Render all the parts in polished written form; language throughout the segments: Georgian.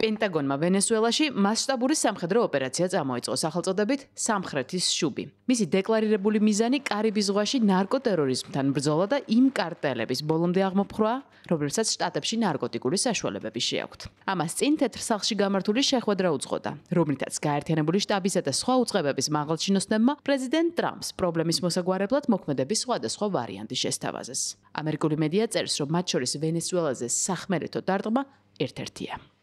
პენტაგონმა ვენესუელაში მასშტაბური სამხედრო ოპერაცია წამოიწყო სახელწოდებით სამხრეთის შუბი. მისი დეკლარირებული მიზანი კარიბის ზღვაში ნარკოტერორიზმთან ბრძოლა და იმ კარტელების ბოლომდე აღმოფხვრა, რომლებსაც შტატებში ნარკოტიკული საშუალებები შეაქვთ. ამას წინ თეთრ სახლში გამართული შეხვედრა უძღოდა, რომლითაც გაერთიანებული შტაბისა და სხვა უწყებების მაღალჩინოსნებმა პრეზიდენტ ტრამპს პრობლემის მოსაგვარებლად მოქმედების სხვადასხვა ვარიანტი შესთავაზეს. ამერიკული მედია წერს, რომ მათ შორის ვენესუელაზე სახმელეთო დარტყმა ერთ-ერთია.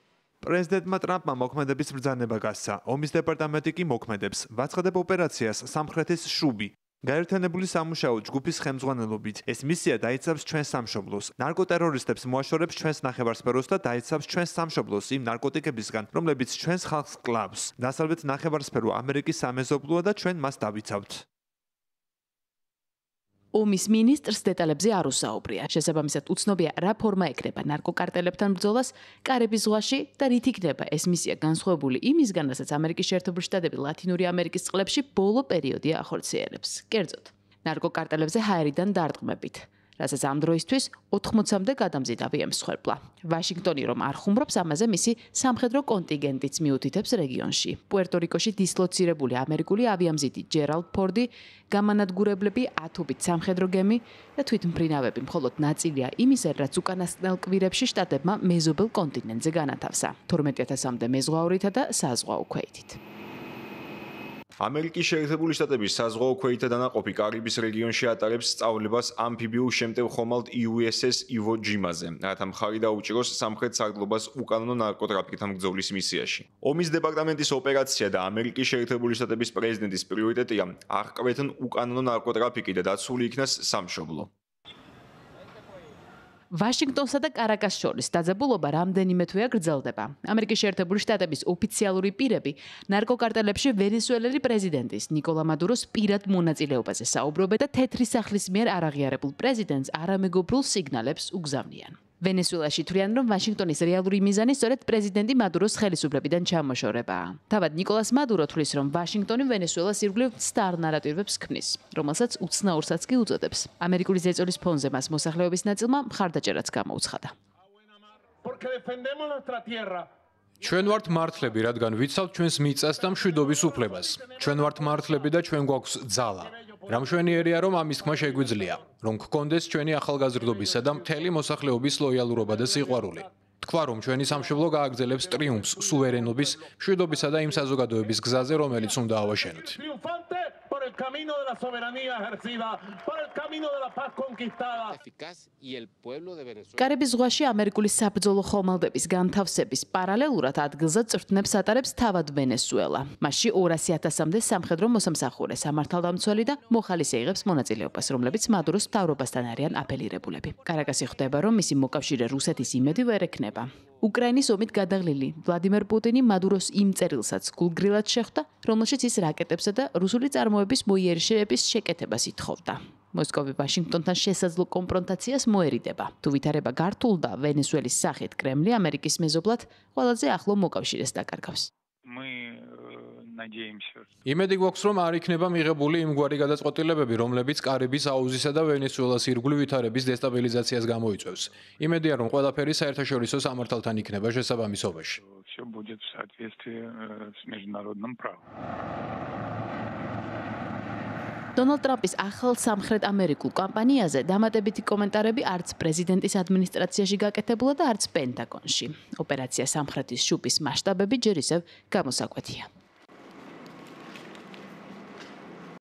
პრეზიდენტმა ტრამპმა მოქმედების ბრძანება გასცა. ომის დეპარტამენტი კი მოქმედებს. ვაცხადებ ოპერაციას სამხრეთის შუბი. გაერთიანებული სამუშაო ჯგუფის ხელმძღვანელობით ეს მისია დაიცავს ჩვენს სამშობლოს. ნარკოტერორისტებს მოაშორებს ჩვენს ნახევარსფეროს და დაიცავს ჩვენს სამშობლოს იმ ნარკოტიკებისგან, რომლებიც ჩვენს ხალხს კლავს. დასავლეთ ნახევარსფერო ამერიკის სამეზობლოა და ჩვენ მას დავიცავთ. ომის მინისტრს დეტალებზე არ უსაუბრია. შესაბამისად, უცნობია რა ფორმა ეკრება ნარკოკარტელებთან ბრძოლას კარიბის ზღვაში და რით იქნება ეს მისია განსხვავებული იმისგან, რასაც ამერიკის შეერთებული შტატები ლათინური ამერიკის წყლებში ბოლო პერიოდია ახორციელებს. კერძოდ, ნარკოკარტელებზე ჰაერიდან დარტყმებით, რასაც ამ დროისთვის 80-მდე გადამზიდავი ემსხვერპლა. ვაშინგტონი რომ არ ხუმრობს, ამაზე მისი სამხედრო კონტინგენტიც მიუთითებს რეგიონში. პუერტო-რიკოში დისლოცირებული ამერიკული ავიამზიდი ჯერალდ ფორდი, გამანადგურებლები, ათობით სამხედრო გემი და თვითმფრინავები მხოლოდ ნაწილია იმისა, რაც უკანასკნელ კვირებში შტატებმა მეზობელ კონტინენტზე განათავსა. 12,000-მდე მეზღვაურითა და საზღვაო ქვეითით. ამერიკის შეერთებული შტატების საზღვაო ქვეითთა დანაყოფი კარიბის რეგიონში ატარებს სწავლებას ამფიბიურ შემტევ ხომალდ USS Iwo Jima-ზე, რათა მხარი დაუჭიროს სამხრეთ სარდლობას უკანონო ნარკოტრაფიკთან ბრძოლის მისიაში. ომის დეპარტამენტის ოპერაცია და ამერიკის შეერთებული შტატების პრეზიდენტის პრიორიტეტია არ ჰყავეთნ უკანონო ნარკოტრაფიკი და დაცული იქნას სამშობლო. ვაშინგტონსა და კარაკას შორის დაძაბულობა რამდენიმე თვეა გრძელდება. ამერიკის შეერთებული შტატების ოფიციალური პირები ნარკოკარტელებში ვენესუელელი პრეზიდენტის ნიკოლა მადუროს პირად მონაწილეობაზე საუბრობენ და თეთრი სახლის მიერ არაღიარებულ პრეზიდენტს არამეგობრულ სიგნალებს უგზავნიან. ვენესუელაში თვლიან, რომ ვაშინგტონის რეალური მიზანი სწორედ პრეზიდენტი მადუროს ხელისუფლებიდან ჩამოშორებაა. თავად ნიკოლას მადურო თვლის, რომ ვაშინგტონი ვენესუელას ირგვლივ სტარ ნარატივებს ქმნის, რომელსაც უცნაურსაც კი უწოდებს. ამერიკული ზეწოლის ფონზე მას მოსახლეობის ნაწილმა მხარდაჭერაც გამოუცხადა. ჩვენ ვართ მართლები, რადგან ვიცავთ ჩვენს მიწას და მშვიდობის უფლებას. ჩვენ ვართ მართლები და ჩვენ გვაქვს ძალა. რა მშვენიერია, რომ ამის თქმა შეგვიძლია, რომ გქონდეს ჩვენი ახალგაზრდობისა და მთელი მოსახლეობის ლოიალურობა და სიყვარული. თქვა, რომ ჩვენი სამშობლო გააგრძელებს ტრიუმფს სუვერენობის, მშვიდობისა და იმ საზოგადოების გზაზე, რომელიც უნდა ავაშენოთ. კარიბის ზღვაში ამერიკული საბრძოლო ხომალდების განთავსების პარალელურად ადგილზე წვრთნებს ატარებს თავად ვენესუელა. მასში 200,000-მდე სამხედრო მოსამსახურე, სამართალდამცველი და მოხალისე იღებს მონაწილეობას, რომლებიც მადუროს მთავრობასთან არიან აფილირებულები. კარაკასი ხვდება, რომ მისი მოკავშირე რუსეთის იმედი ვერ ექნება. უკრაინის ომით გადაღლილი ვლადიმერ პუტინი მადუროს იმ წერილსაც გულგრილად შეხვდა, რომელშიც ის რაკეტებსა და რუსული წარმოების მოიერიშეების შეკეთებას ითხოვდა. მოსკოვი ვაშინგტონთან შესაძლო კონფრონტაციას მოერიდება. თუ ვითარება გართულდა ვენესუელის სახით, კრემლი ამერიკის მეზობლად ყველაზე ახლო მოკავშირეს დაკარგავს. იმედი გვაქვს, რომ არ იქნება მიღებული იმგვარი გადაწყვეტილებები, რომლებიც კარიბის აუზისა და ვენესუელას ირგვლივ ვითარების დესტაბილიზაციას გამოიწვევს. იმედია, რომ ყველაფერი საერთაშორისო სამართალთან იქნება შესაბამისობაში. დონალდ ტრამპის ახალ სამხრეთ ამერიკულ კამპანიაზე დამატებითი კომენტარები არც პრეზიდენტის ადმინისტრაციაში გაკეთებულა და არც პენტაგონში. ოპერაცია სამხრეთის შუბის მასშტაბები ჯერ ისევ გამოსაკვეთია.